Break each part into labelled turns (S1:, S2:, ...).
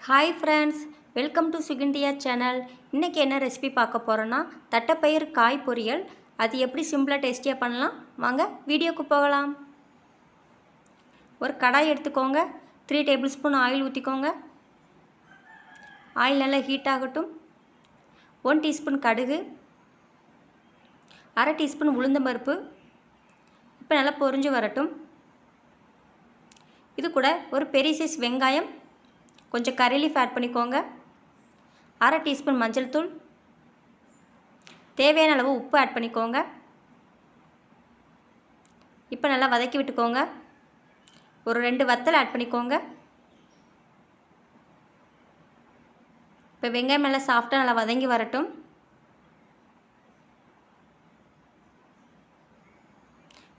S1: Hi friends, welcome to Sugindiya channel. இன்னைக்கு என்ன recipe பார்க்க போறோம்னா தட்டைப்பயிறு காய் பொரியல். அது எப்படி சிம்பிளா டேஸ்டியா பண்ணலாம் வாங்க வீடியோக்கு போகலாம். ஒரு கடாய் எடுத்துக்கோங்க. 3 டேபிள்ஸ்பூன் ஆயில் ஊத்திக்கோங்க. ஆயில் நல்லா ஹீட் ஆகட்டும். 1 டீஸ்பூன் கடுகு, 1/2 டீஸ்பூன் உளுந்தம் பருப்பு இப்போ நல்லா பொரிஞ்சு வரட்டும். இது கூட ஒரு பெரிய சைஸ் வெங்காயம், கொஞ்சம் கறி லீஃப் ஆட் பண்ணிக்கோங்க. 1/2 டீஸ்பூன் மஞ்சள் தூள், தேவையான அளவு உப்பு ஆட் பண்ணிக்கோங்க. இப்போ நல்லா வதக்கி விட்டுக்கோங்க. ஒரு 2 வத்தல் ஆட் பண்ணிக்கோங்க. இப்போ வெங்காயம் நல்லா சாஃப்டாக நல்லா வதங்கி வரட்டும்.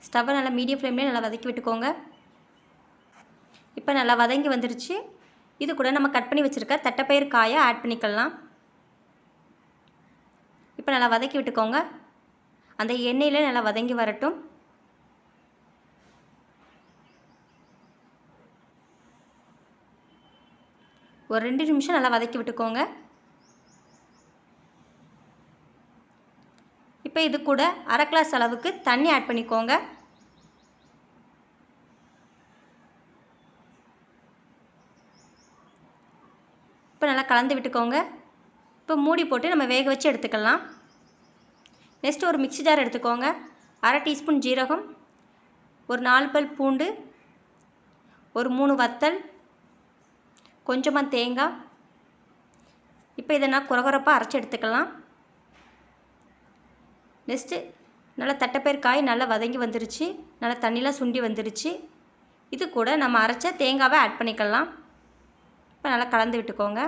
S1: ஸ்டவ்வை நல்லா மீடியம் ஃப்ளேம்லேயே நல்லா வதக்கி விட்டுக்கோங்க. இப்போ நல்லா வதங்கி வந்துடுச்சு. இது கூட நம்ம கட் பண்ணி வச்சுருக்க தட்டைப்பயிறு காயை ஆட் பண்ணிக்கலாம். இப்போ நல்லா வதக்கி விட்டுக்கோங்க. அந்த எண்ணெயிலே நல்லா வதங்கி வரட்டும். ஒரு 2 நிமிஷம் நல்லா வதக்கி விட்டுக்கோங்க. இப்போ இது கூட 1/2 கிளாஸ் அளவுக்கு தண்ணி ஆட் பண்ணிக்கோங்க. இப்போ நல்லா கலந்து விட்டுக்கோங்க. இப்போ மூடி போட்டு நம்ம வேக வச்சு எடுத்துக்கலாம். நெக்ஸ்ட்டு ஒரு மிக்ஸி ஜார் எடுத்துக்கோங்க. 1/2 டீஸ்பூன் ஜீரகம், ஒரு 4 பல் பூண்டு, ஒரு 3 வத்தல், கொஞ்சமாக தேங்காய். இப்போ இதை நான் குறகுறப்பாக அரைச்சி எடுத்துக்கலாம். நெக்ஸ்ட்டு நல்லா தட்டைப்பயிறு காய் நல்லா வதங்கி வந்துருச்சு. நல்லா தண்ணிலாம் சுண்டி வந்துருச்சு. இது கூட நம்ம அரைச்ச தேங்காவை ஆட் பண்ணிக்கலாம். இப்போ நல்லா கலந்து விட்டுக்கோங்க.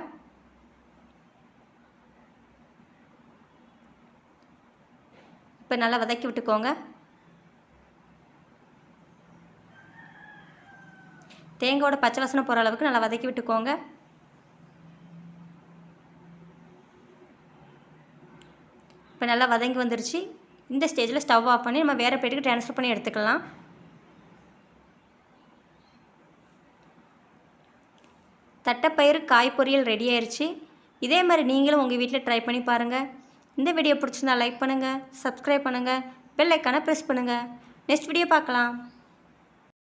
S1: இப்போ நல்லா வதக்கி விட்டுக்கோங்க. தேங்காயோட பச்சை வாசனை போகிற அளவுக்கு நல்லா வதக்கி விட்டுக்கோங்க. இப்போ நல்லா வதங்கி வந்துருச்சு. இந்த ஸ்டேஜில் ஸ்டவ் ஆஃப் பண்ணி நம்ம வேறு பிளேட்டுக்கு ட்ரான்ஸ்ஃபர் பண்ணி எடுத்துக்கலாம். தட்டைப்பயிறு காய் பொரியல் ரெடி ஆயிடுச்சு. இதே மாதிரி நீங்களும் உங்கள் வீட்டில் ட்ரை பண்ணி பாருங்கள். இந்த வீடியோ பிடிச்சிருந்தா லைக் பண்ணுங்கள், சப்ஸ்கிரைப் பண்ணுங்கள், பெல் ஐக்கானை ப்ரெஸ் பண்ணுங்கள். நெக்ஸ்ட் வீடியோ பார்க்கலாம்.